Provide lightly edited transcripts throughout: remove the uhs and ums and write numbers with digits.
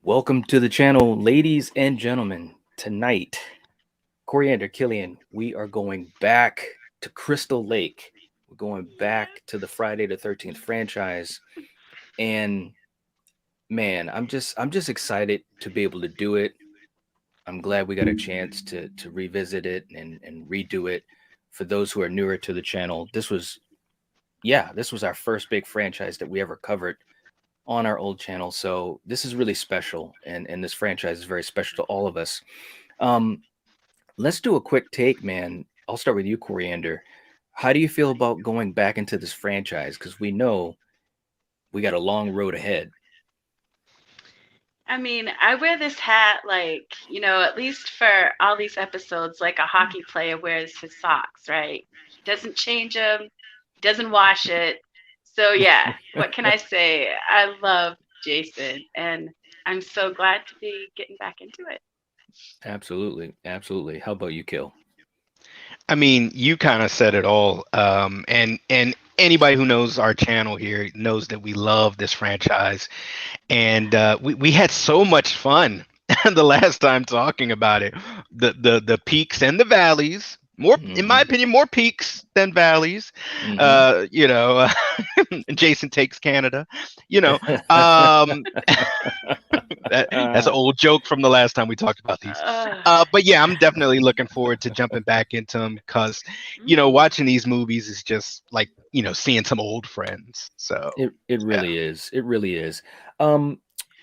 Welcome to the channel, ladies and gentlemen. Tonight, Coriander Killian, we are going back to Crystal Lake. We're going Yeah. back to the Friday the 13th franchise. And man, I'm just excited to be able to do it. I'm glad we got a chance to revisit it and redo it. For those who are newer to the channel, this was our first big franchise that we ever covered on our old channel. So this is really special, and this franchise is very special to all of us. Um, let's do a quick take, man. I'll start with you, Coriander. How do you feel about going back into this franchise? Because we know we got a long road ahead. I mean, I wear this hat like, at least for all these episodes, like a hockey player wears his socks, right? He doesn't change them, he doesn't wash it. So, yeah, what can I say? I love Jason, and I'm so glad to be getting back into it. Absolutely, absolutely. How about you, Kill? I mean, you kind of said it all. And anybody who knows our channel here knows that we love this franchise, and we had so much fun the last time talking about it. The peaks and the valleys. More, in my Mm-hmm. opinion, more peaks than valleys. Mm-hmm. You know, Jason takes Canada. You know, um, that's an old joke from the last time we talked about these. Uh, But yeah, I'm definitely looking forward to jumping back into them because, mm, watching these movies is just like, seeing some old friends. So it yeah. really is. It really is. Um,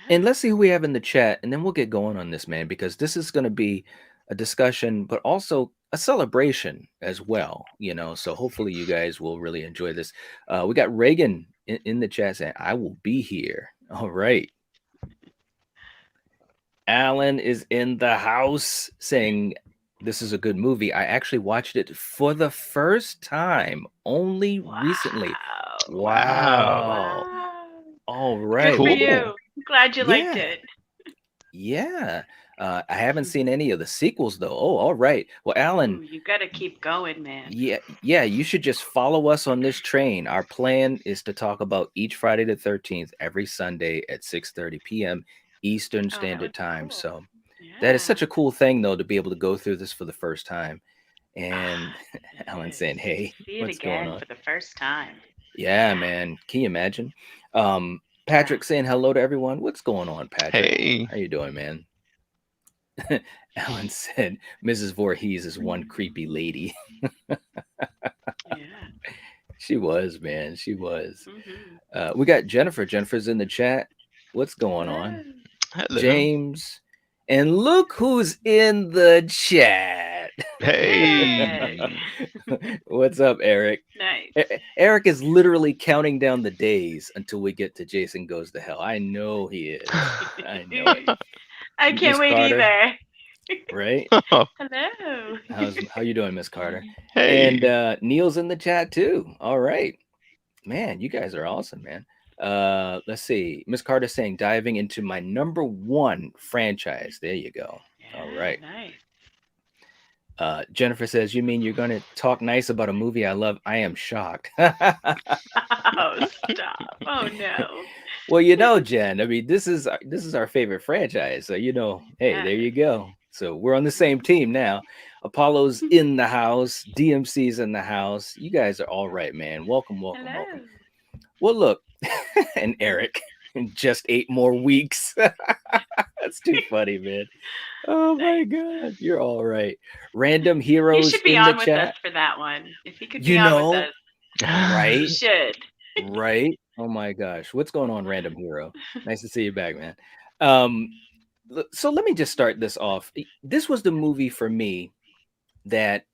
and let's see who we have in the chat, and then we'll get going on this, man, because this is going to be a discussion, but also a celebration as well. So hopefully you guys will really enjoy this. We got Reagan in the chat saying, "I will be here." All right. Alan is in the house saying, "This is a good movie. I actually watched it for the first time only recently." wow. Wow. Wow. Wow. All Good right. for We Cool. you. Glad you liked Yeah. it. Yeah. I haven't seen any of the sequels though. Oh, all right. Well, Alan, Ooh, you gotta keep going, man. yeah, you should just follow us on this train. Our plan is to talk about each Friday the 13th every Sunday at 6:30 p.m. Eastern Oh, that Standard would be Time. cool. So that is Yeah. such a cool thing though to be able to go through this for the first time. And Ah, Alan it saying, is. To "Hey, see it what's going again on?" for the first time. Yeah, Yeah. man. Can you imagine? Um, Yeah. Patrick saying hello to everyone. What's going on, Patrick? Hey. How you doing, man? Alan said Mrs. Voorhees is one creepy lady. Yeah. She was, man. She was. Mhm. We got Jennifer. Jennifer's in the chat. What's going on? Hello. Hello. James. And look who's in the chat. Yay. Hey. What's up, Eric? Nice. Eric is literally counting down the days until we get to Jason Goes to Hell. I know he is. I know it. I Miss can't wait Carter, either. right? Hello. How you doing, Miss Carter? And Hey. Neil's in the chat too. All right. Man, you guys are awesome, man. Let's see. Miss Carter saying diving into my number one franchise. There you go. All Yeah, right. nice. Jennifer says, "You mean you're going to talk nice about a movie I love? I am shocked." Oh, stop. Oh no. Well, Jen. I mean, this is our favorite franchise. So hey, there Yes. you go. So we're on the same team now. Apollo's in the house. DMC's in the house. You guys are all right, man. Welcome, welcome, welcome. Hello. Well, look, and Eric, in just 8 more weeks. That's too funny, man. Oh my Nice. God, you're all right. Random He heroes should be in the on with us chat. for that one. If he could be You on with know, us, he right? should. Right? Oh my gosh. What's going on, random hero? Nice to see you back, man. Um, so let me just start this off. This was the movie for me that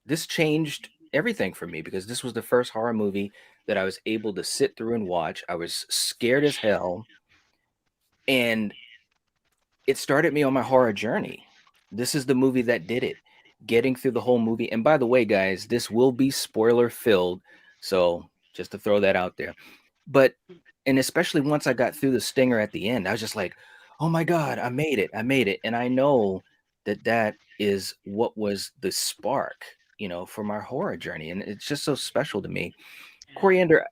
this changed everything for me because this was the first horror movie that I was able to sit through and watch. I was scared as hell, and it started me on my horror journey. This is the movie that did it. Getting through the whole movie. And by the way, guys, this will be spoiler filled. So just to throw that out there. But and especially once I got through the stinger at the end, I was just like, "Oh my god, I made it. I made it." And I know that that is what was the spark, for my horror journey, and it's just so special to me. Yeah. Coriander,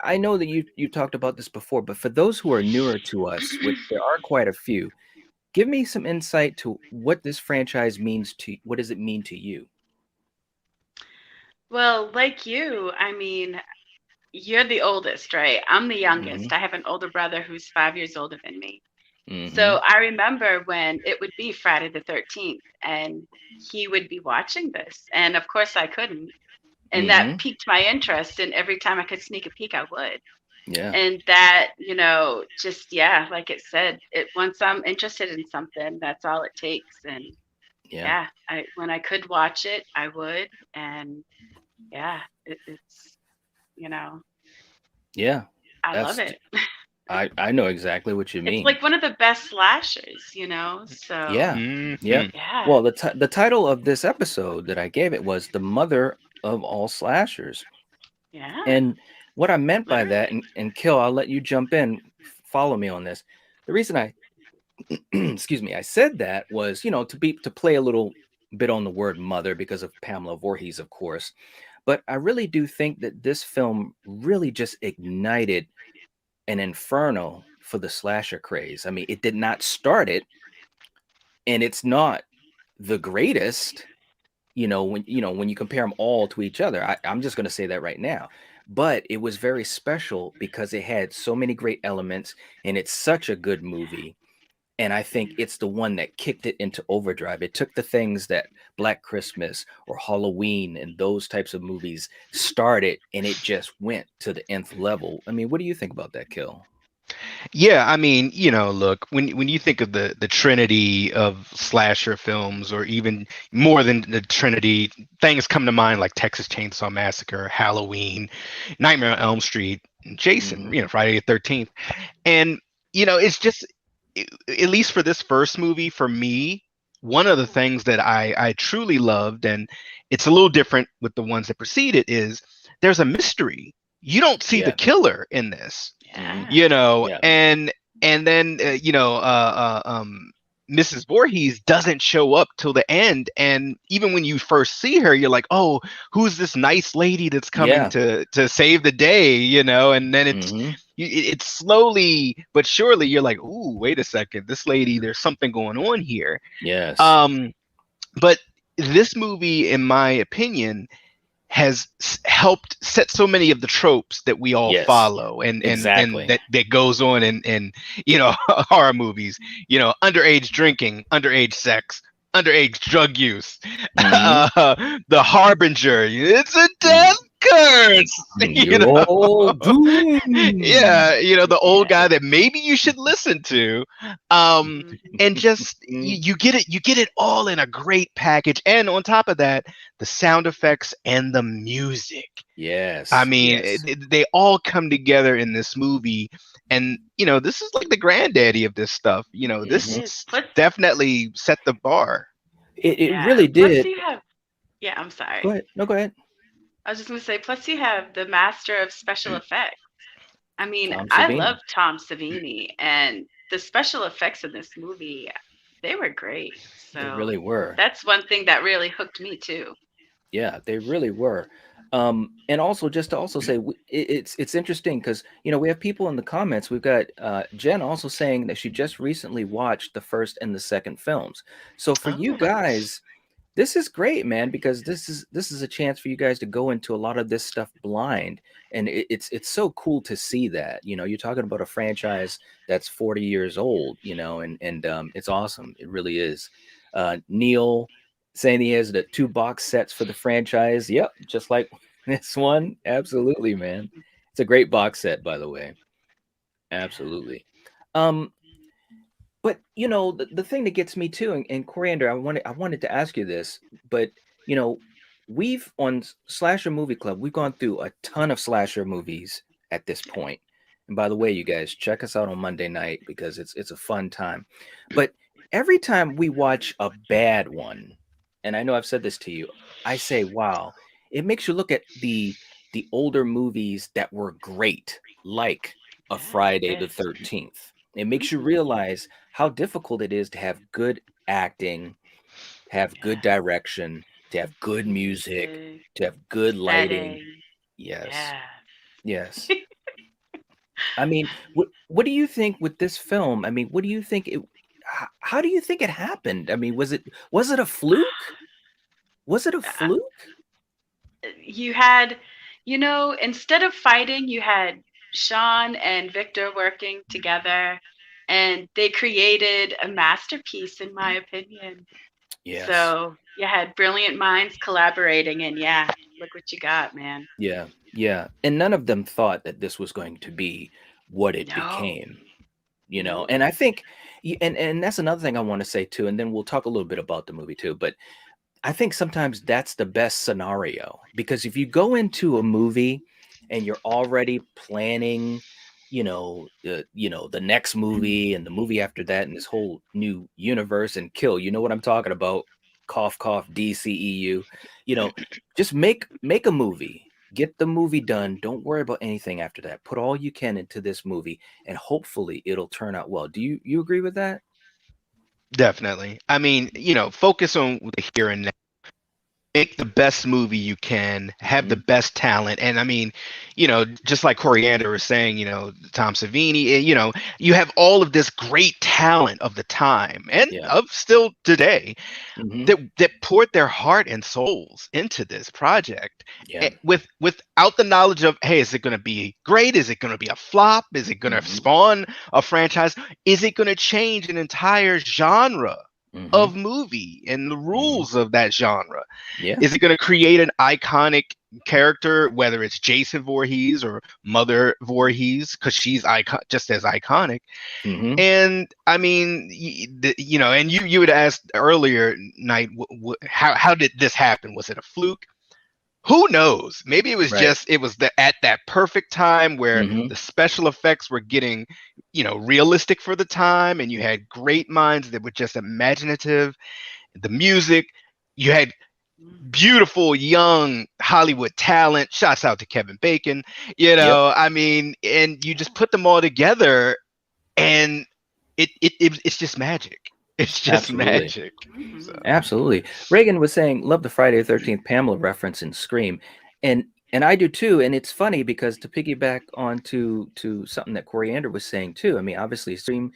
I know that you talked about this before, but for those who are newer to us, which there are quite a few, give me some insight to what this franchise means to what does it mean to you? Well, like you, I mean, you're the oldest, right? I'm the youngest. Mhm. I have an older brother who's 5 years older than me. So Mhm. I remember when it would be Friday the 13th and he would be watching this. And of course I couldn't. And that Mhm. piqued my interest. And every time I could sneak a peek, I would. Yeah. And that, just, yeah, like it said, once I'm interested in something, that's all it takes. And Yeah. yeah, when I could watch it, I would. And yeah, it's, you know, Yeah. I love That's it. I know exactly what you It's mean. like one of the best slashers. So Yeah. Yep. Hmm. yeah, Well, the title of this episode that I gave it was "The Mother of All Slashers." yeah, And what I meant by that, literally. and Kill, I'll let you jump in, follow me on this. The reason I excuse me, I said that was, to play a little bit on the word mother because of Pamela Voorhees, of course. But I really do think that this film really just ignited an inferno for the slasher craze. I mean, it did not start it, and it's not the greatest, when you compare them all to each other. I'm just going to say that right now. But it was very special because it had so many great elements, and it's such a good movie. And I think it's the one that kicked it into overdrive. It took the things that Black Christmas or Halloween and those types of movies started, and it just went to the nth level. I mean, what do you think about that, Kill? Yeah, I mean, look, when you think of the trinity of slasher films, or even more than the trinity, things come to mind like Texas Chainsaw Massacre, Halloween, Nightmare on Elm Street, and Jason, Hmm. Friday the 13th. And it's just, at least for this first movie, for me, one of the things that I truly loved, and it's a little different with the ones that precede it, is there's a mystery. You don't see the Yeah. killer in this, Hmm. Yeah, Yeah. and then Mrs. Voorhees doesn't show up till the end, and even when you first see her, you're like, oh, who's this nice lady that's coming Yeah. to save the day, and then Hmm. it's slowly but surely you're like, ooh, wait a second, this lady, there's something going on here. Yes. um but this movie, in my opinion, has helped set so many of the tropes that we all Yes. follow, and Exactly. that goes on in horror movies. Underage drinking, underage sex, underage drug use, Hmm. the harbinger, it's a death curse. you You're know all doomed. yeah, the old yeah. guy that maybe you should listen to. um Mhm. and just you get it all in a great package, and on top of that, the sound effects and the music. I Yes. mean, Yes. they all come together in this movie, and this is like the granddaddy of this stuff. It This Hmm. is. Plus, definitely set the bar. It yeah. really Plus, did. you have. Yeah, I'm Go sorry. ahead. No, go ahead. I was just gonna say. Plus, you have the master of special effects. I mean, Tom I love Savini. Tom Savini, and the special effects in this movie, they were great. They So really were. that's one thing that really hooked me too. Yeah, they really were. And also, just to also say, it's interesting because we have people in the comments. We've got Jen also saying that she just recently watched the first and the second films. So for you Oh, guys, this is great, man, because this is a chance for you guys to go into a lot of this stuff blind, and it's so cool to see that. You're talking about a franchise that's 40 years old, and it's awesome. It really is. Neil saying he has the two box sets for the franchise. Yep, just like this one. Absolutely, man. It's a great box set, by the way. Absolutely. Um, but the thing that gets me too, and Coriander, I wanted to ask you this, but you know, we've on Slasher Movie Club, we've gone through a ton of slasher movies at this point. And by the way, you guys check us out on Monday night because it's a fun time. But every time we watch a bad one, and I know I've said this to you, I say, wow, it makes you look at the older movies that were great, like a Yeah, Friday the yes. 13th. It makes you Hmm. realize how difficult it is to have good acting, have good Yeah. direction, to have good music, Music, to have good lighting. setting. Yes. Yeah. Yes. I mean, what do you think with this film? I mean, what do you think it how do you think it happened? I mean, was it a fluke? Was it a fluke? You had, instead of fighting, you had Sean and Victor working together, and they created a masterpiece, in my opinion. Yes. So you had brilliant minds collaborating, and yeah, look what you got, man. Yeah. Yeah. And none of them thought that this was going to be what it No, became, you know. nope. And I think and that's another thing I want to say too, and then we'll talk a little bit about the movie too, but I think sometimes that's the best scenario because if you go into a movie and you're already planning, the next movie and the movie after that and this whole new universe and kill, you know what I'm talking about? Cough, cough, DCEU. You know, just make a movie. Get the movie done. Don't worry about anything after that. Put all you can into this movie, and hopefully it'll turn out well. Do you agree with that? Definitely. I mean, focus on the here and now. Make the best movie you can, have the Mhm. best talent. And I mean, just like Coriander was saying, Tom Savini, you have all of this great talent of the time and Yeah. of still today Hmm. that poured their heart and souls into this project Yeah. without the knowledge of, hey, is it going to be great? Is it going to be a flop? Is it going to Hmm. spawn a franchise? Is it going to change an entire genre Hmm. of movie and the Hmm. rules of that genre? Yeah. Is it going to create an iconic character, whether it's Jason Voorhees or Mother Voorhees, because she's just as iconic? Hmm. And I mean, and you had asked earlier, Night, how did this happen? Was it a fluke? Who knows? Maybe Right. it was at that perfect time where Hmm. the special effects were getting, realistic for the time, and you had great minds that were just imaginative. The music, you had beautiful young Hollywood talent. Shouts out to Kevin Bacon. Yep. I mean, and you just put them all together, and it's just magic. It's just Absolutely. magic. So Hmm. Absolutely. Reagan was saying, love the Friday the 13th Pamela reference in Scream. And I do too. And it's funny because to piggyback on to something that Coriander was saying too. I mean, obviously Scream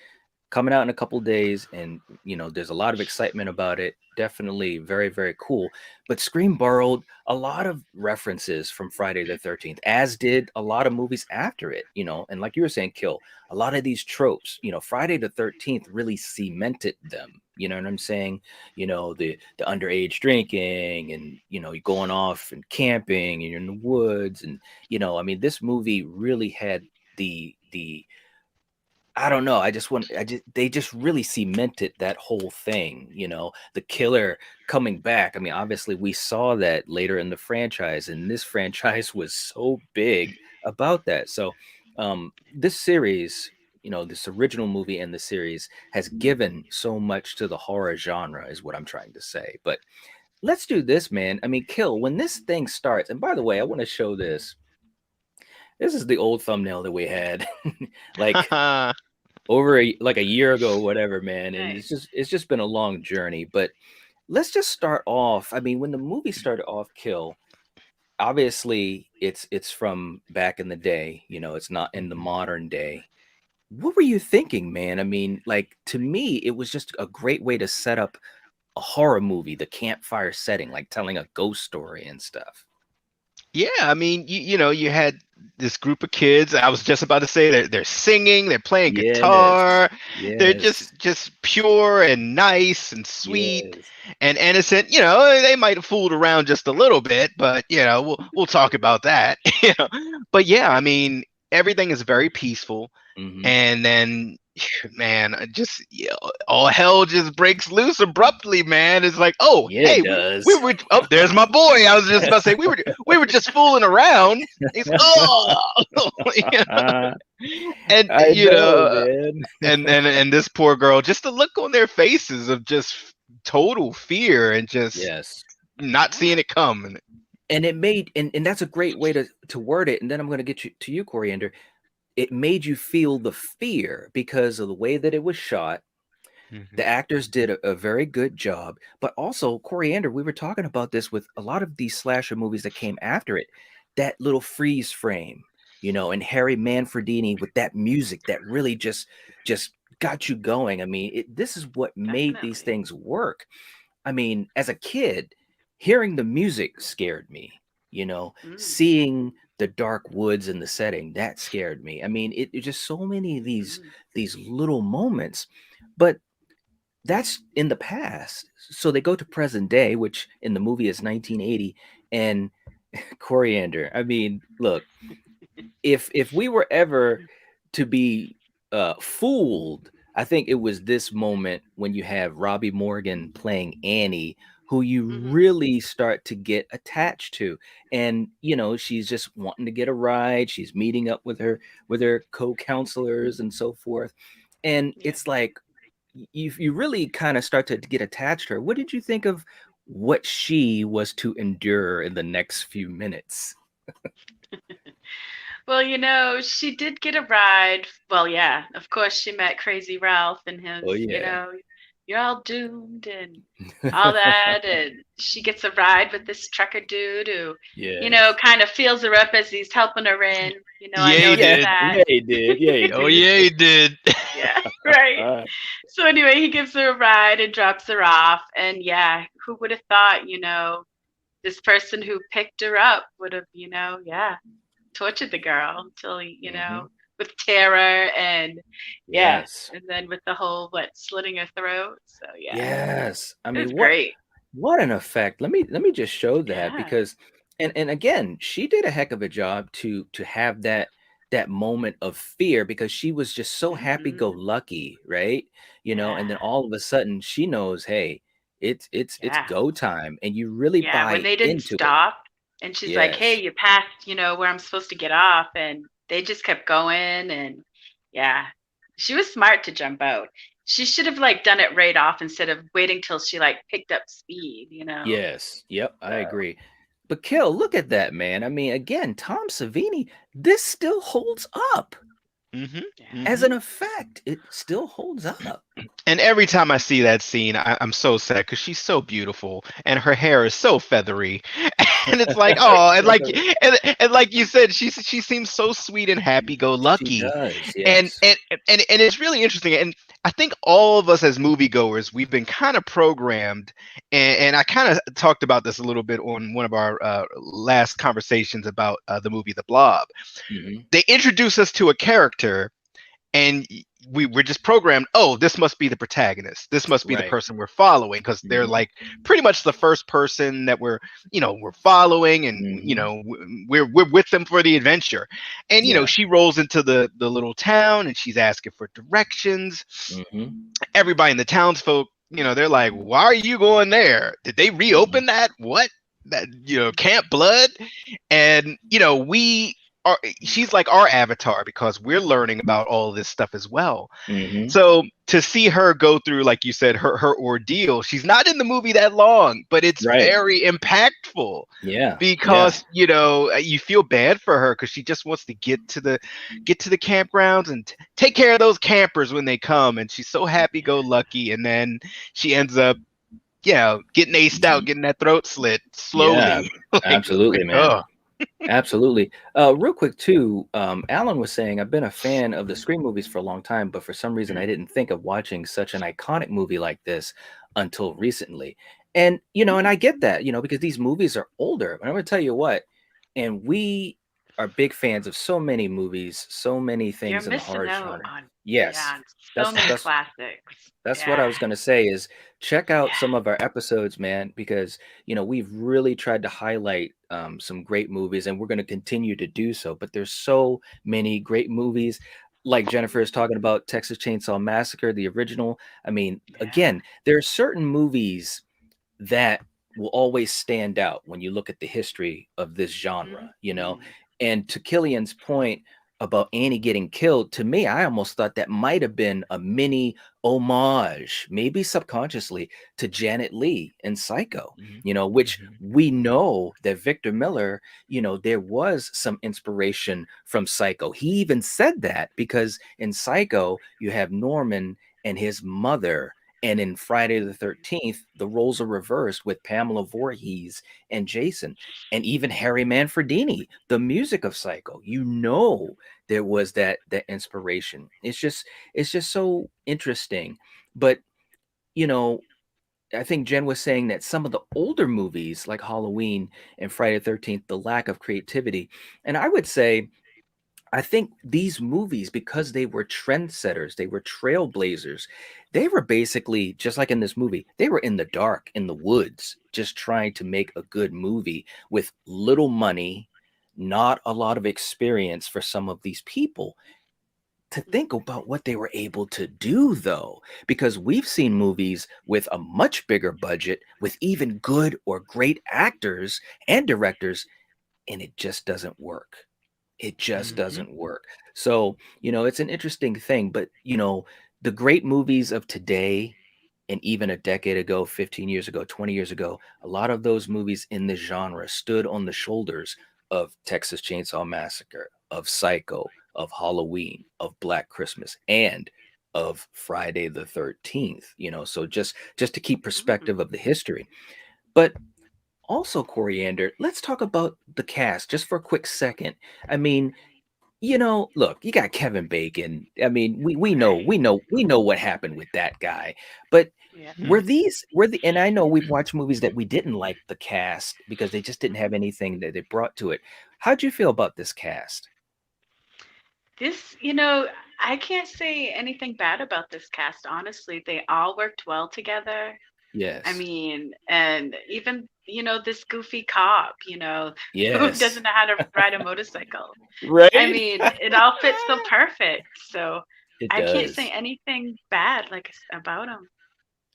coming out in a couple days and there's a lot of excitement about it, definitely very very cool, but Scream borrowed a lot of references from Friday the 13th, as did a lot of movies after it, and like you were saying, Kill, a lot of these tropes, Friday the 13th really cemented them, you know what I'm saying, the underage drinking and you're going off and camping and you're in the woods, and I mean this movie really had the I don't know. I just they just really cemented that whole thing, the killer coming back. I mean, obviously we saw that later in the franchise, and this franchise was so big about that. So, this series, this original movie and the series has given so much to the horror genre, is what I'm trying to say. But let's do this, man. I mean, Kill, when this thing starts, and by the way, I want to show this. This is the old thumbnail that we had. Like over like a year ago, whatever, man. And Nice. it's just been a long journey. But let's just start off. I mean, when the movie started off, Kill, obviously it's from back in the day. It's not in the modern day. What were you thinking, man? I mean, like to me, it was just a great way to set up a horror movie, the campfire setting, like telling a ghost story and stuff. yeah, I mean, you had this group of kids. I was just about to say they're singing, they're playing Yes, guitar, they're yes, just pure and nice and sweet yes. and innocent. They might have fooled around just a little bit, but we'll talk about that. But yeah, I mean, everything is very peaceful, Hmm. and then man, just all hell just breaks loose abruptly, man. It's like, oh, Yeah, it hey, we does. were, oh, there's my boy. I was just about to say we were just fooling around. He's, oh, you know, and I know, man. and this poor girl, just the look on their faces of just total fear and just Yes. not Yeah. seeing it come. And it made and that's a great way to word it. And then I'm gonna get you to you, Coriander. It made you feel the fear because of the way that it was shot. The Mhm. actors did a very good job, but also Coriander, we were talking about this with a lot of these slasher movies that came after it. That little freeze frame, and Harry Manfredini with that music that really just got you going. I mean, this is what made these Definitely. things work. I mean, as a kid, hearing the music scared me, Mm, seeing the dark woods in the setting, that scared me. I mean, it just so many of mm, these little moments. But that's in the past. So they go to present day, which in the movie is 1980, and Coriander. I mean, look, if we were ever to be fooled, I think it was this moment when you have Robbi Morgan playing Annie, who you hmm. really start to get attached to. And she's just wanting to get a ride. She's meeting up with her co-counselors and so forth. And Yeah. it's like you really kind of start to get attached to her. What did you think of what she was to endure in the next few minutes? Well, she did get a ride. Well, yeah, of course she met Crazy Ralph and Oh his, yeah. you're all doomed and all that. And she gets a ride with this trucker dude who, Yes. kind of feels her up as he's helping her in. I Yeah, he noticed Yeah, did. that. yeah, he did. Yeah, he Oh did. yeah, he did. Yeah, right. Uh, So anyway, he gives her a ride and drops her off. And yeah, who would have thought, this person who picked her up would have, yeah, tortured the girl until mhm. with terror and yeah, Yes. and then with the whole slitting her throat. So yeah, Yes. I it was mean, great. what an effect. Let me just show that Yeah. because and again, she did a heck of a job to have that moment of fear because she was just so happy go Hmm. lucky, right? And Yeah. then all of a sudden she knows, hey, it's Yeah. go time and you really Yeah. When buy they didn't into it. stop and she's like, "Hey, Yes. you passed, where I'm supposed to get off," and they just kept going and yeah, she was smart to jump out. She should have done it right off instead of waiting till she picked up speed. Yes. Yep, I So. agree. But Kill, look at that, man. I mean, again, Tom Savini, this still holds up. Mhm. Yeah. As Mhm. an effect, it still holds up. And every time I see that scene, I'm so sad because she's so beautiful and her hair is so feathery, and it's like, oh, and like you said, she seems so sweet and She happy-go-lucky, does, and yes. and and it's really interesting. And I think all of us as moviegoers, we've been kind of programmed, and I kind of talked about this a little bit on one of our last conversations about the movie The Blob. Mhm. They introduce us to a character and we're just programmed, oh, this must be the protagonist, this must be the Right. person we're following, because they're Mhm. like pretty much the first person that we're following, and Mhm. we're with them for the adventure. And Yeah. she rolls into the little town and she's asking for directions. Mhm. Everybody in the townsfolk, they're like, why are you going there? Did they Mhm. reopen that that Camp Blood? And we are she's like our avatar because we're learning about all this stuff as well. Mhm. So to see her go through, like you said, her ordeal, she's not in the movie that long, but it's Right. very impactful Yeah. Yeah. because you feel bad for her because she just wants to get to the campgrounds and take care of those campers when they come, and she's so happy go lucky, and then she ends up, yeah, getting aced out, Mhm. getting that throat slit Yeah. slowly. Absolutely, man. Oh. Absolutely. Real quick too, Alan was saying I've been a fan of the Scream movies for a long time, but for some reason I didn't think of watching such an iconic movie like this until recently. And and I get that, because these movies are older. But I'm gonna tell you what, and we are big fans of so many movies, so many You're things in the missing horror out genre. on, Yes, yeah, on so that's many that's classics. that's what I Yeah. was gonna say is check out Yeah. some of our episodes, man, because we've really tried to highlight some great movies, and we're going to continue to do so. But there's so many great movies, like Jennifer is talking about Texas Chainsaw Massacre, the original. I mean, Yeah. again, there are certain movies that will always stand out when you look at the history of this genre, Mhm. And to Killian's point about Annie getting killed, to me, I almost thought that might have been a mini homage, maybe subconsciously, to Janet Leigh in Psycho, Mhm. which Mhm. we know that Victor Miller, there was some inspiration from Psycho. He even said that because in Psycho, you have Norman and his mother And in Friday the 13th, the roles are reversed with Pamela Voorhees and Jason, and even Harry Manfredini, the music of Psycho. There was that inspiration. It's just so interesting. But you know, I think Jen was saying that some of the older movies like Halloween and Friday the 13th, the lack of creativity. And I would say I think these movies, because they were trendsetters, they were trailblazers, they were basically just like in this movie, they were in the dark, in the woods, just trying to make a good movie with little money, not a lot of experience for some of these people. To think about what they were able to do, though, because we've seen movies with a much bigger budget, with even good or great actors and directors, and it just doesn't work. It just Hmm. doesn't work. So, it's an interesting thing, but the great movies of today and even a decade ago, 15 years ago, 20 years ago, a lot of those movies in this genre stood on the shoulders of Texas Chainsaw Massacre, of Psycho, of Halloween, of Black Christmas, and of Friday the 13th, so just to keep perspective of the history. But also, Coriander, let's talk about the cast just for a quick second. I mean, look, you got Kevin Bacon. I mean, we know, Right. we know, we know what happened with that guy. But Yeah. and I know we've watched movies that we didn't like the cast because they just didn't have anything that they brought to it. How'd you feel about this cast? This, I can't say anything bad about this cast, honestly. They all worked well together. I Yes. mean, and even, this goofy cop, who Yes. doesn't know how to ride a motorcycle. I Right? mean, it all fits so perfect. So It I can't say does. anything bad about them.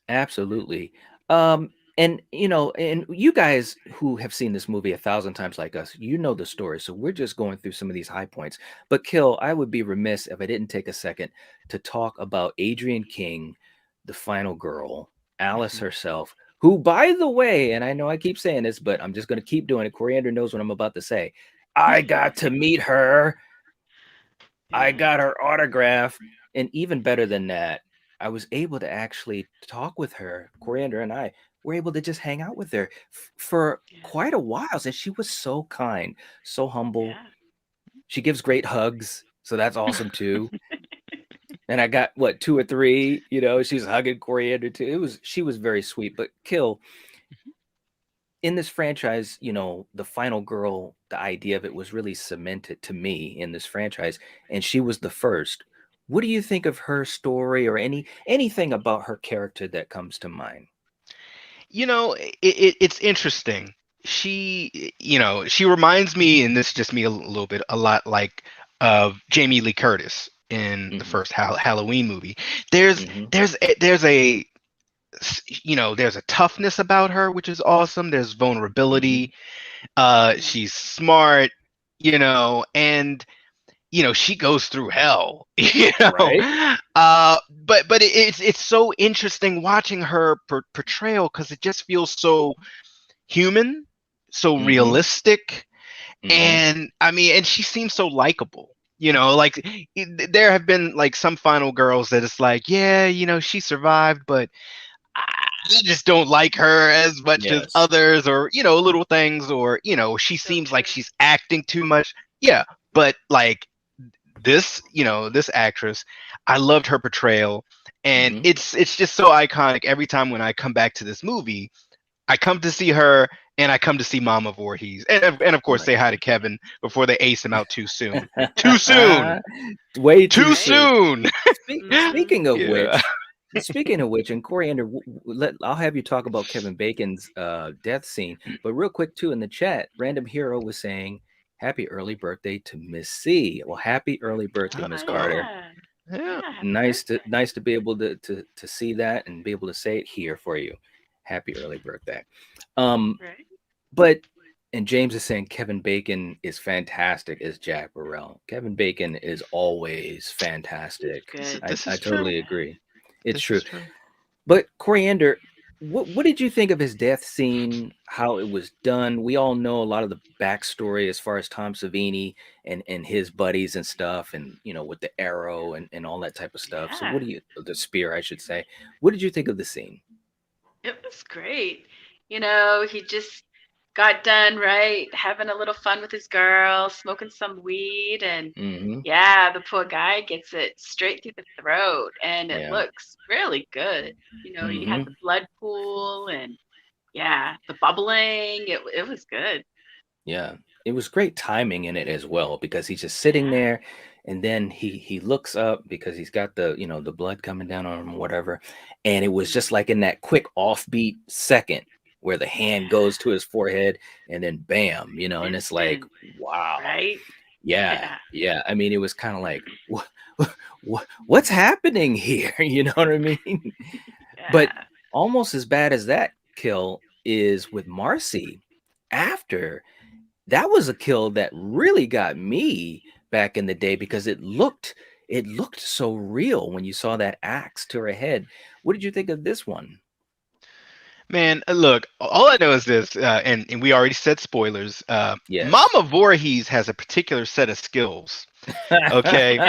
Absolutely. And and you guys who have seen this movie 1,000 times like us, you know the story. So we're just going through some of these high points. But Kill, I would be remiss if I didn't take a second to talk about Adrienne King, the final girl, Alice herself, who, by the way, and I know I keep saying this, but I'm just going to keep doing it. Coriander knows what I'm about to say. I got to meet her. I Yeah. got her autograph, and even better than that, I was able to actually talk with her. Coriander and I were able to just hang out with her for Yeah. quite a while, and she was so kind, so humble. Yeah. She gives great hugs, so that's awesome too. And I got what, two or three, she was hugging Coriander too. She was very sweet. But Kill, in this franchise, the final girl, the idea of it was really cemented to me in this franchise, and she was the first. What do you think of her story or anything about her character that comes to mind? It's interesting. She reminds me, and this is just me a little bit, a lot like of Jamie Lee Curtis in the Hmm. first Halloween movie. There's Hmm. there's a toughness about her, which is awesome. There's Hmm. vulnerability. Yeah. She's smart, and she goes through hell, Right. but it's so interesting watching her portrayal because it just feels so human, so Hmm. realistic, Hmm. and I mean, and she seems so likable. Like there have been like some final girls that it's like, yeah, she survived, but I just don't like her as much as Yes. others, or little things, or she So seems like true. she's acting too much. Yeah, but like this actress, I loved her portrayal, and Hmm. it's just so iconic. Every time when I come back to this movie, I come to see her, and I come to see Mama Voorhees, and of course say Right. hi to Kevin before they ace him out too soon. Too soon. Way too Too Right? soon. soon. Hmm. Yeah. Speaking of which, and Coriander, I'll have you talk about Kevin Bacon's death scene. But real quick, too, in the chat, Random Hero was saying, "Happy early birthday to Miss C." Well, happy early birthday, Miss Oh, Oh, Carter. yeah. yeah. Yeah. Happy Nice to birthday. be able to see that and be able to say it here for you. Happy early birthday. Um, Right? but and James is saying Kevin Bacon is fantastic as Jack Burrell. Kevin Bacon is always He's fantastic. good. I, This I is true. totally Yeah. agree. It's This is true. true. But Coriander, what did you think of his death scene? How it was done? We all know a lot of the backstory as far as Tom Savini and his buddies and stuff, and with the arrow and all that type of stuff. So, what Yeah. do you the spear, I should say? What did you think of the scene? It was great. He just got done, right, having a little fun with his girl, smoking some weed, and Mm-hmm. yeah, the poor guy gets it straight through the throat, and it Yeah. looks really good. You had Mm-hmm. the blood pool and yeah, the bubbling. It was good. Yeah, it was great timing in it as well because he's just sitting Yeah. there, and then he looks up because he's got the blood coming down on him, whatever, and it was just Mm, like in that quick offbeat second where the hand yeah. goes to his forehead, and then bam, and it's like, Instant, wow, right? yeah, Yeah. yeah. I mean, it was kind of like, what's happening here? You know what I mean? But Yeah. almost as bad as that kill is with Marcy after that was a kill that really got me back in the day because it looked so real when you saw that axe to her head. What did you think of this one? Man, look, all I know is this, and we already said spoilers. Yes. Mama Voorhees has a particular set of skills. Okay,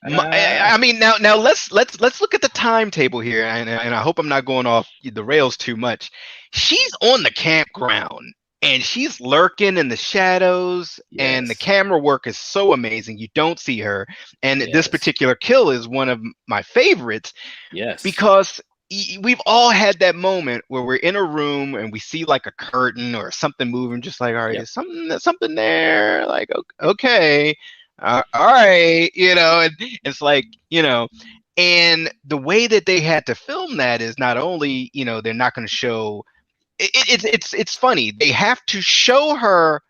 I mean, now let's look at the timetable here, and I hope I'm not going off the rails too much. She's on the campground, and she's lurking in the shadows, and the Yes. camera work is so amazing. You don't see her, and this Yes. particular kill is one of my favorites Yes. because we've all had that moment where we're in a room and we see like a curtain or something moving, just like, all right, Yep. is something there? Like, okay, all right, and it's like, and the way that they had to film that is not only, they're not going to show. It's funny. They have to show her,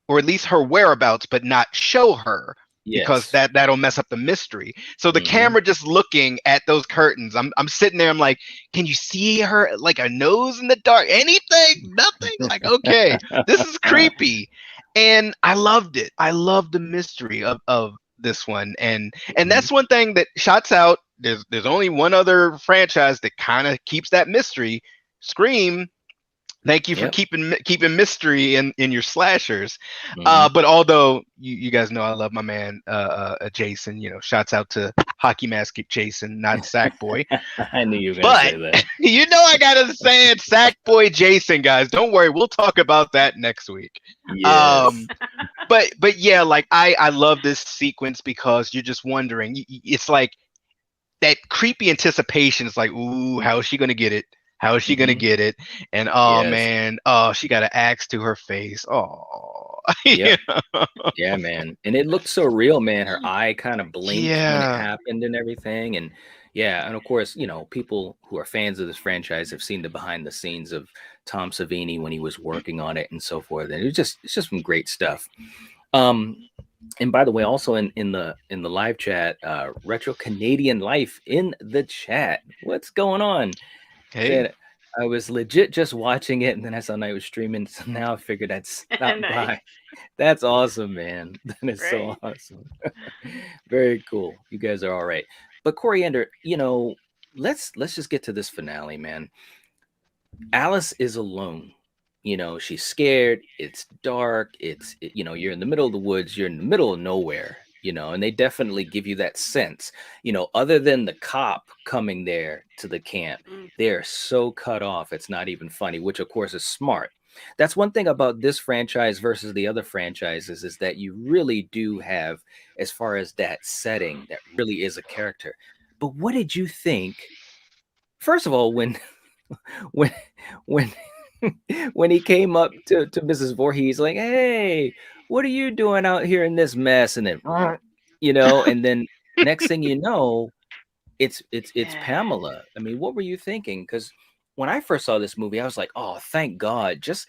or at least her whereabouts, but not show her because Yes. that'll mess up the mystery. So the Hmm. camera just looking at those curtains. I'm sitting there. I'm like, can you see her like a nose in the dark? Anything? Nothing? Like, okay, this is creepy, and I loved it. I loved the mystery of this one, and Hmm. that's one thing that shots out. There's only one other franchise that kind of keeps that mystery. Scream. Thank you for Yep. keeping mystery in your slashers. Hmm. But although you guys know I love my man Jason, shouts out to Hockey Mask Jason, not Sackboy. I knew you were gonna But say that. I gotta say it, Sackboy Jason, guys. Don't worry, we'll talk about that next week. Yes. Um, but yeah, like I love this sequence because you're just wondering. It's like that creepy anticipation. It's like, ooh, how is she gonna get it? How is she gonna Hmm. get it? And oh Yes. man, oh, she got an axe to her face. Oh, Yep. Yeah, man. And it looked so real, man. Her eye kind of blinked when it yeah, happened and everything. And yeah, and of course, people who are fans of this franchise have seen the behind the scenes of Tom Savini when he was working on it and so forth. And it's just some great stuff. Um, and by the way, also in the live chat, Retro Canadian Life in the chat. What's going on? hey, Said I was legit just watching it, and then I saw Night was streaming, so now I figured I'd stop Nice. by. That's awesome, man. That is so Right. awesome. Very cool. You guys are all right. But Coriander, let's just get to this finale, man. Alice is alone. She's scared. It's dark. You're in the middle of the woods. You're in the middle of nowhere. And they definitely give you that sense. Other than the cop coming there to the camp, Mm, they're so cut off. It's not even funny, which of course is smart. That's one thing about this franchise versus the other franchises is that you really do have, as far as that setting, that really is a character. But what did you think? First of all, when when when he came up to Mrs. Voorhees, like, "Hey, what are you doing out here in this mess?" And then, and then next thing you know, it's yeah. Pamela. I mean, what were you thinking? Because when I first saw this movie, I was like, "Oh, thank God!" Just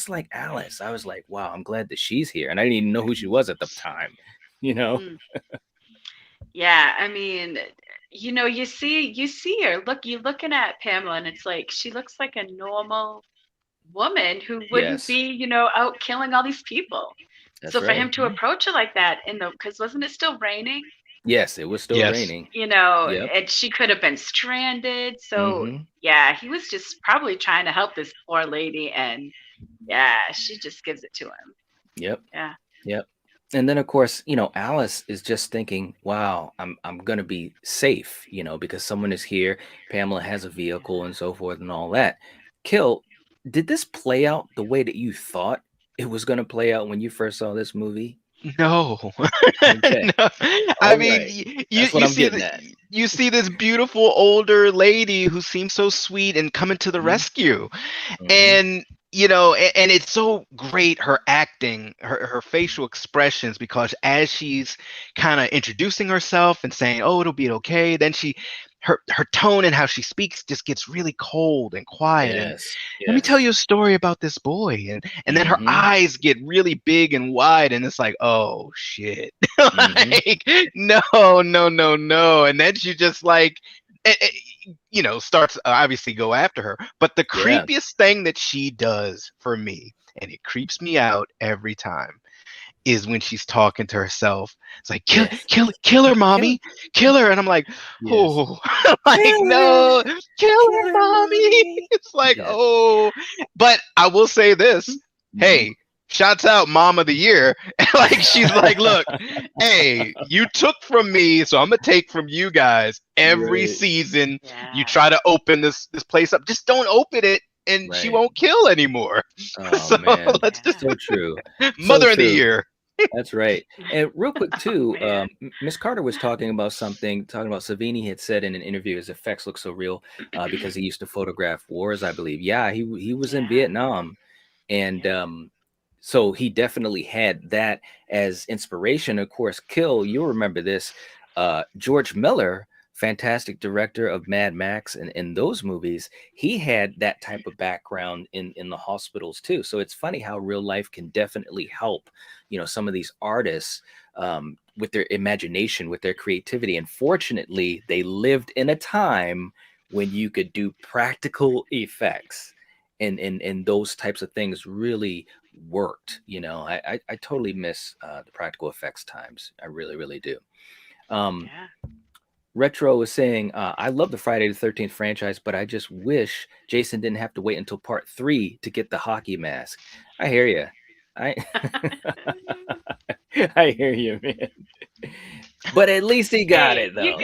like Alice, I was like, "Wow, I'm glad that she's here," and I didn't even know who she was at the time. You know? Mm, yeah. I mean, you see her. You're looking at Pamela, and it's like she looks like a normal woman who wouldn't Yes, be, out killing all these people. that's So for right. him to approach her like that because wasn't it still raining? Yes, it was still Yes. raining. Yep. and she could have been stranded. So, Mm-hmm. yeah, he was just probably trying to help this poor lady. And yeah, she just gives it to him. Yep. Yeah. Yep. And then of course, Alice is just thinking, "Wow, I'm gonna be safe," because someone is here. Pamela has a vehicle and so forth and all that. Kill, did this play out the way that you thought it was gonna play out when you first saw this movie? No. Okay. No. I All mean, right. That's what you I'm see getting at. you see this beautiful older lady who seems so sweet and coming to the Mm-hmm. rescue. Mm-hmm. And and it's so great, her acting, her facial expressions, because as she's kind of introducing herself and saying, oh, it'll be okay, then her tone and how she speaks just gets really cold and quiet, and Yes. let me tell Yes. you a story about this boy, and then her Mm-hmm. eyes get really big and wide, and it's like, oh shit. Mm-hmm. Like, no, no, no, no. And then she just like starts obviously go after her. But the Yeah. creepiest thing that she does for me, and it creeps me out every time, is when she's talking to herself. It's like, Yes. kill her, Kill mommy, it. kill her. And I'm like, Yes. oh, like, Kill no, her. kill her, Kill her, mommy. mommy. It's like, Yes. oh. But I will say this, Mm-hmm. hey, shouts out mom of the year. Like, she's like, look, hey, you took from me, so I'm gonna take from you guys every Right. season. You Yeah. try to open this place up, just don't open it, and she Right. won't kill anymore. Oh So man. let's just Yeah. So true. So mother of the true. year. That's right. And real quick Oh, too, man. Miss Carter was talking about something, talking about Savini had said in an interview, his effects look so real because he used to photograph wars, I believe. Yeah, he was in Yeah. Vietnam, and Yeah. so he definitely had that as inspiration. Of course, Kill, you'll remember this. George Miller, fantastic director of Mad Max and in those movies, he had that type of background in the hospitals too. So it's funny how real life can definitely help, some of these artists with their imagination, with their creativity. And fortunately, they lived in a time when you could do practical effects. And those types of things really worked. I totally miss the practical effects times. I really, really do. Um, Yeah. Retro is saying, I love the Friday the 13th franchise, but I just wish Jason didn't have to wait until part three to get the hockey mask. I hear you. I I hear you, man. But at least he got Hey, it you. though.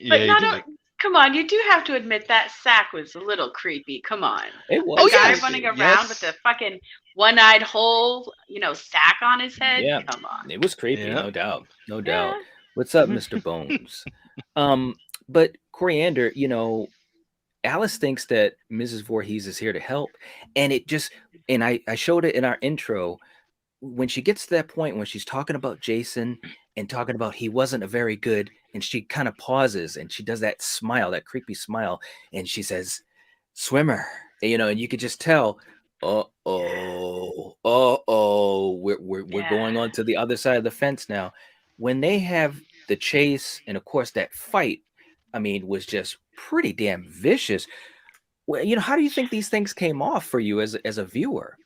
But Yeah, you not. just like, Come on, you do have to admit that sack was a little creepy. Come on, It a oh was guy yes, running creepy. around with yes, a fucking one-eyed hole, sack on his head. Yeah, Come on. it was creepy, yeah. no doubt. No doubt. Yeah. What's up, Mr. Bones? But Coriander, Alice thinks that Mrs. Voorhees is here to help, and it just and I showed it in our intro when she gets to that point when she's talking about Jason and talking about he wasn't a very good, and she kind of pauses and she does that smile, that creepy smile, and she says, "Swimmer," and you could just tell, we're Yeah. going on to the other side of the fence now. When they have the chase, and of course that fight, I mean, was just pretty damn vicious. Well, how do you think these things came off for you as a viewer?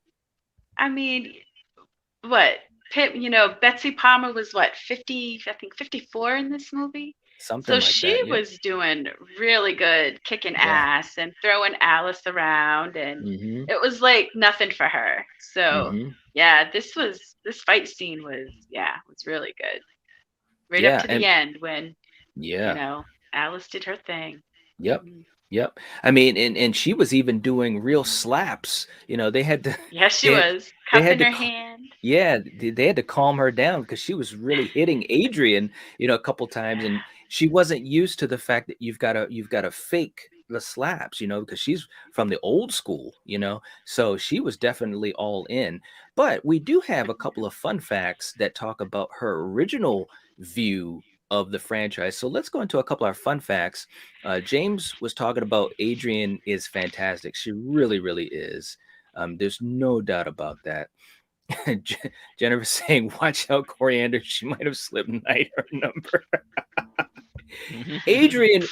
I mean, what? Betsy Palmer was what, 50, I think 54 in this movie. Something So like she that. Yep. was doing really good, kicking Yeah. ass and throwing Alice around, and Mm-hmm. it was like nothing for her. So Mm-hmm. yeah, this fight scene was really good. Right up Yeah. to the And end when, you yeah. know, Alice did her thing. Yep. Mhm. Yep. I mean, and she was even doing real slaps. They had to Yes, she they had was. they Cup had in to her ca- hand. yeah, they had to calm her down because she was really hitting Adrian, a couple times, Yeah. and she wasn't used to the fact that you've got to fake the slaps, because she's from the old school, so she was definitely all in. But we do have a couple of fun facts that talk about her original view of the franchise. So let's go into a couple of our fun facts. James was talking about Adrian is fantastic. She really, really is. There's no doubt about that. Jennifer saying, "Watch out, Coriander. She might have slipped night her number." Adrian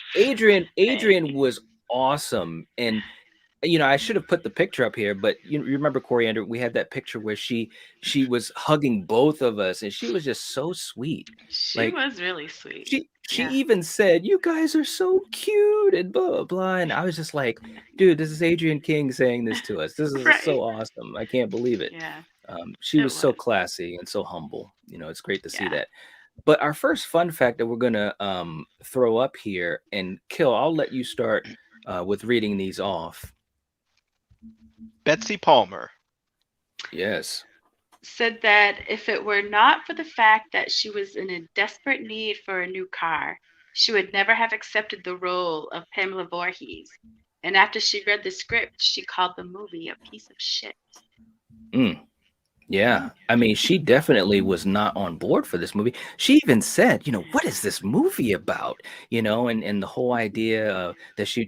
Hey. was awesome, and I should have put the picture up here, but you remember Coriander? We had that picture where she was hugging both of us, and she was just so sweet. She Like was really sweet. she Yeah. even said, "You guys are so cute," and blah blah blah. And I was just like, "Dude, this is Adrienne King saying this to us. This is Right. so awesome. I can't believe it." Yeah, She it was so was. classy and so humble. It's great to see Yeah. that. But our first fun fact that we're gonna throw up here and kill. I'll let you start with reading these off. Betsy Palmer. Yes. Said that if it were not for the fact that she was in a desperate need for a new car, she would never have accepted the role of Pamela Voorhees. And after she read the script, she called the movie a piece of shit. Mm. Yeah, I mean, she definitely was not on board for this movie. She even said, "What is this movie about?" And the whole idea that she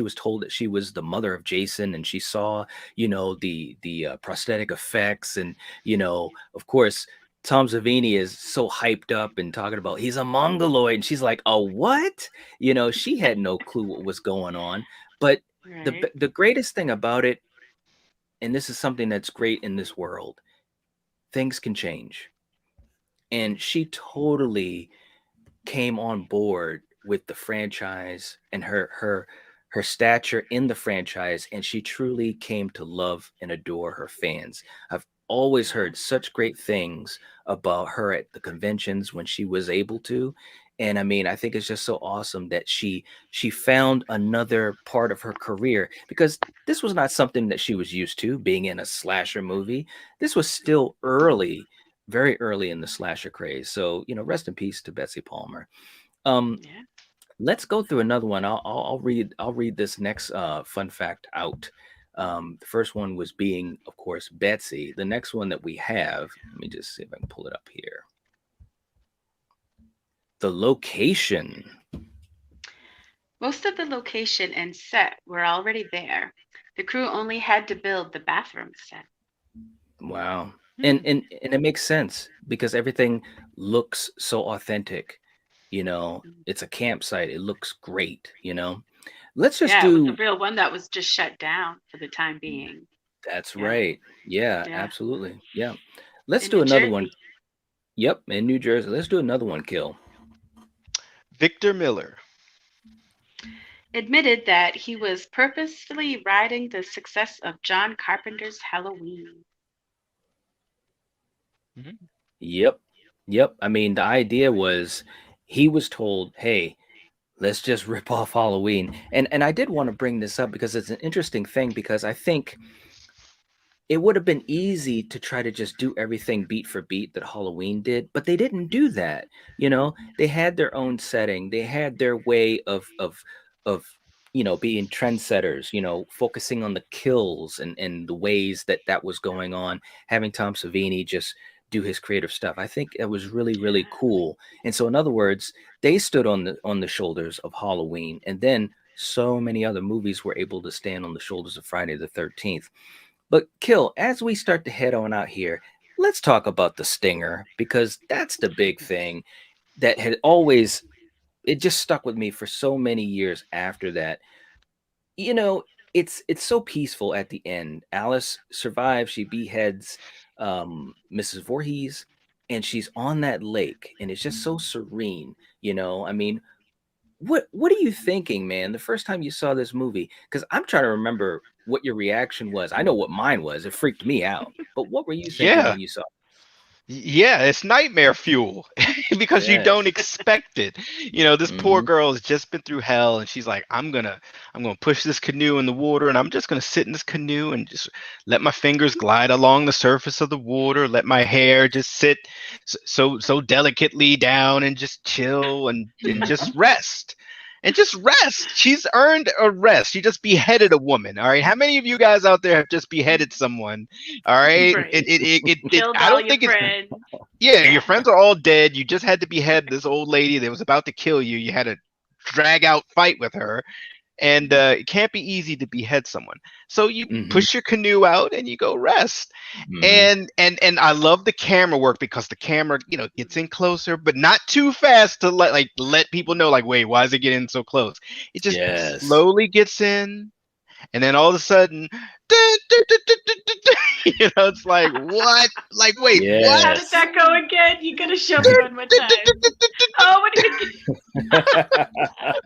was told that she was the mother of Jason, and she saw, the prosthetic effects, and of course, Tom Savini is so hyped up and talking about he's a mongoloid, and she's like, "A what?" She had no clue what was going on. But Right. the greatest thing about it, and this is something that's great in this world, things can change. And she totally came on board with the franchise and her stature in the franchise, and she truly came to love and adore her fans. I've always Yeah. heard such great things about her at the conventions when she was able to. And I mean, I think it's just so awesome that she found another part of her career, because this was not something that she was used to, being in a slasher movie. This was still early, very early in the slasher craze. So, rest in peace to Betsy Palmer. Um, Yeah. let's go through another one. I'll read this next fun fact out. The first one was being, of course, Betsy. The next one that we have, let me just see if I can pull it up here. The location. Most of the location and set were already there. The crew only had to build the bathroom set. Wow. And Hmm. and and it makes sense because everything looks so authentic. Mm. It's a campsite. It looks great. Let's just Yeah, it was a do. real one that was just shut down for the time being. That's Yeah. right. Yeah, Yeah. absolutely. Yeah. Let's In do New another one. Jersey. Yep, in New Jersey. Let's do another one, Kill. Victor Miller. Admitted that he was purposefully riding the success of John Carpenter's Halloween. Mhm. Yep. Yep. I mean, the idea was he was told, "Hey, let's just rip off Halloween." And I did want to bring this up because it's an interesting thing, because I think it would have been easy to try to just do everything beat for beat that Halloween did, but they didn't do that. They had their own setting. They had their way of being trendsetters. Focusing on the kills and the ways that that was going on. Having Tom Savini just do his creative stuff. I think it was really really Yeah. cool. And so, in other words, they stood on the shoulders of Halloween, and then so many other movies were able to stand on the shoulders of Friday the 13th. But Kill, as we start to head on out here, let's talk about the stinger, because that's the big thing that had always, it just stuck with me for so many years after that. You know, it's so peaceful at the end. Alice survives, she beheads Mrs. Voorhees, and she's on that lake, and it's just so serene. I mean, what are you thinking, man, the first time you saw this movie? Because I'm trying to remember what your reaction was. I know what mine was. It freaked me out. But what were you thinking Yeah. when you saw Yeah, it's nightmare fuel it? because you don't Yes. expect it. This poor Hmm. girl has just been through hell and she's like, I'm gonna push this canoe in the water and I'm just gonna sit in this canoe and just let my fingers glide along the surface of the water, let my hair just sit so delicately down and just chill and Hmm. just rest. And just rest. She's earned a rest. She just beheaded a woman. All right. How many of you guys out there have just beheaded someone? All right. Right. It Killed I all don't your think it's friends. yeah, your Yeah. friends are all dead. You just had to behead this old lady that was about to kill you. You had a drag out fight with her, and it can't be easy to behead someone. So you Hmm. push your canoe out and you go rest. Hmm. And I love the camera work because the camera, gets in closer, but not too fast to let people know like, wait, why is it getting so close? It just Yes. slowly gets in and then all of a sudden, dun, dun, dun, dun, dun, dun, dun, it's like what? Like wait, what? How did Yes. that go again? You gotta show me Dun, one more dun, dun, time. dun, dun, dun, dun, Oh, what do you?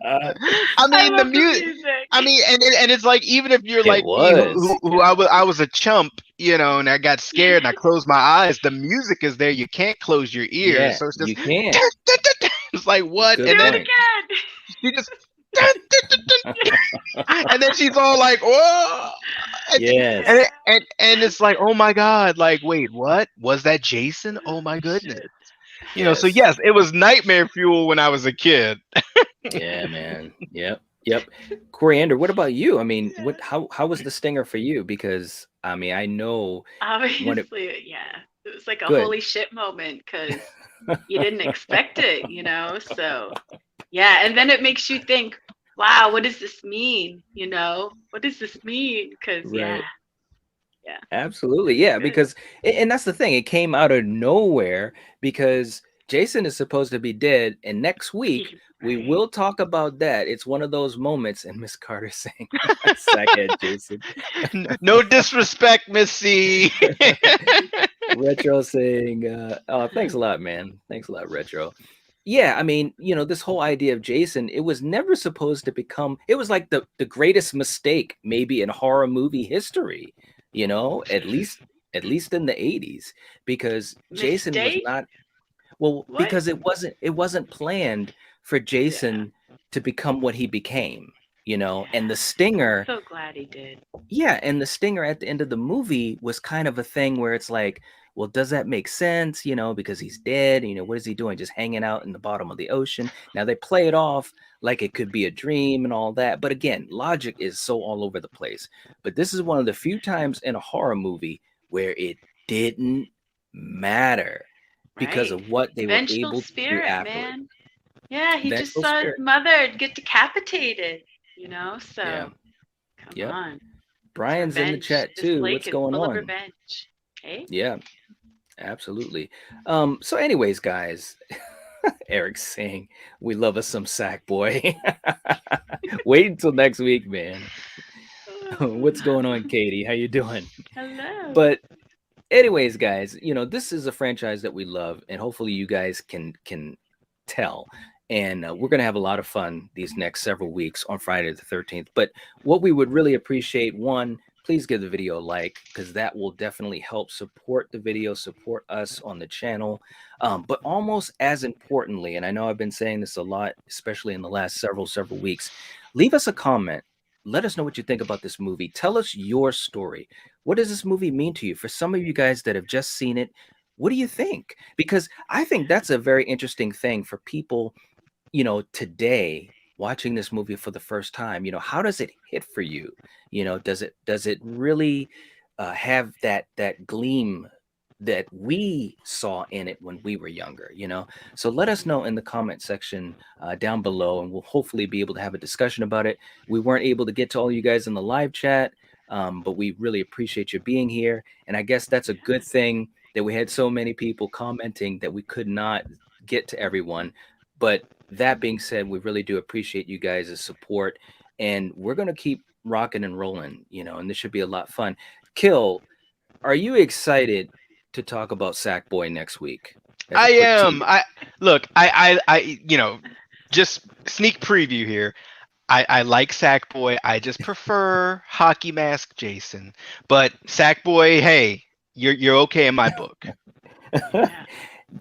I I mean the love the music. I music. mean, and it's like even if you're It like me, was. who I was a chump, and I got scared and I closed my eyes. The music is there. You can't close your ears, Yeah, so it's just you can't. it's like what? Do Good And then it point. again. she just and then she's all like, "Whoa!" And Yes. and it's like, "Oh my god!" Like, wait, what was that? Jason? Oh my goodness! Shit. So Yes. yes, it was nightmare fuel when I was a kid. Yeah, man. Yep. Yep. Coriander, what about you? I mean, how was the stinger for you? Because I mean, I know when it Obviously, yeah. It was like a good. holy shit moment because you didn't expect it, you know? So, yeah. And then it makes you think, wow, what does this mean? You know? What does this mean? Because, yeah, Right. yeah, Absolutely. Yeah, good. because and that's the thing. It came out of nowhere because Jason is supposed to be dead, and next week we Right? will talk about that. It's one of those moments, and Miss Carter saying, "Sackhead Jason." No disrespect, Miss C. Retro saying, "Oh, thanks a lot, man. Thanks a lot, Retro." Yeah, I mean, this whole idea of Jason, it was never supposed to become. It was like the greatest mistake maybe in horror movie history. At least in the 80s, because Jason was Mistake? not. Well, What? because it wasn't planned for Yeah. Jason to become what he became. And the Yeah. I'm stinger, so glad he did. yeah, and the stinger at the end of the movie was kind of a thing where it's like, well, does that make sense? Because he's dead. What is he doing? Just hanging out in the bottom of the ocean. Now they play it off like it could be a dream and all that. But again, logic is so all over the place. But this is one of the few times in a horror movie where it didn't matter because Right? of what they were Vengeful able to do spirit, afterward. man. Yeah, he just Vengeful saw his spirit. mother get decapitated, you know? Yeah. So, come Yep. on. It's Brian's in the revenge. chat This too. lake What's is going full of on? revenge. Hey? Yeah. Absolutely. So anyways, guys, Eric's saying we love us some sack boy. Wait until next week, man. What's going on, Katie? How you doing? Hello. But anyways, guys, this is a franchise that we love, and hopefully you guys can tell. And we're going to have a lot of fun these next several weeks on Friday the 13th. But what we would really appreciate, one, please give the video a like, because that will definitely help support the video, support us on the channel. But almost as importantly, and I know I've been saying this a lot, especially in the last several weeks, leave us a comment. Let us know what you think about this movie. Tell us your story. What does this movie mean to you? For some of you guys that have just seen it, what do you think? Because I think that's a very interesting thing for people, today watching this movie for the first time. How does it hit for you? Does it really have that gleam that we saw in it when we were younger? So let us know in the comment section down below, and we'll hopefully be able to have a discussion about it. We weren't able to get to all you guys in the live chat, but we really appreciate you being here, and I guess that's a good thing that we had so many people commenting that we could not get to everyone. But that being said, we really do appreciate you guys' support, and we're going to keep rocking and rolling, and this should be a lot of fun. Kill, are you excited to talk about Sackboy next week as a I quick am. teaser? I look. Just sneak preview here. I like Sackboy. I just prefer Hockey Mask Jason. But Sackboy, hey, you're okay in my book. Yeah.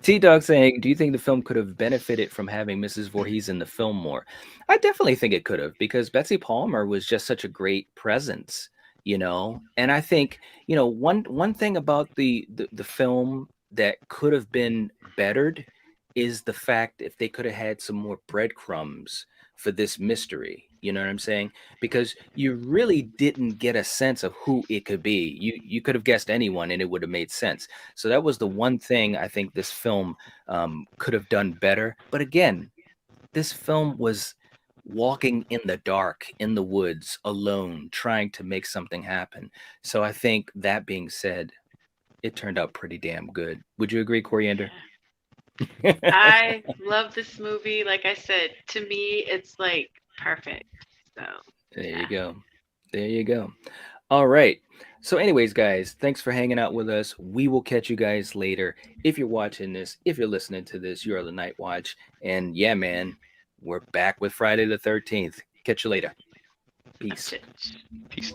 T Dog saying, do you think the film could have benefited from having Mrs. Voorhees in the film more? I definitely think it could have, because Betsy Palmer was just such a great presence, And I think, one thing about the film that could have been bettered is the fact if they could have had some more breadcrumbs for this mystery. You know what I'm saying? Because you really didn't get a sense of who it could be. You could have guessed anyone and it would have made sense. So that was the one thing I think this film could have done better. But again, this film was walking in the dark, in the woods, alone, trying to make something happen. So I think that being said, it turned out pretty damn good. Would you agree, Coriander? Yeah. There I love this movie. Like I said, to me, it's like perfect. So, you yeah. go. There you go. All right. So, anyways, guys, thanks for hanging out with us. We will catch you guys later. If you're watching this, if you're listening to this, you're the Night Watch. And yeah, man, we're back with Friday the 13th. Catch you later. That's Peace. it. Peace.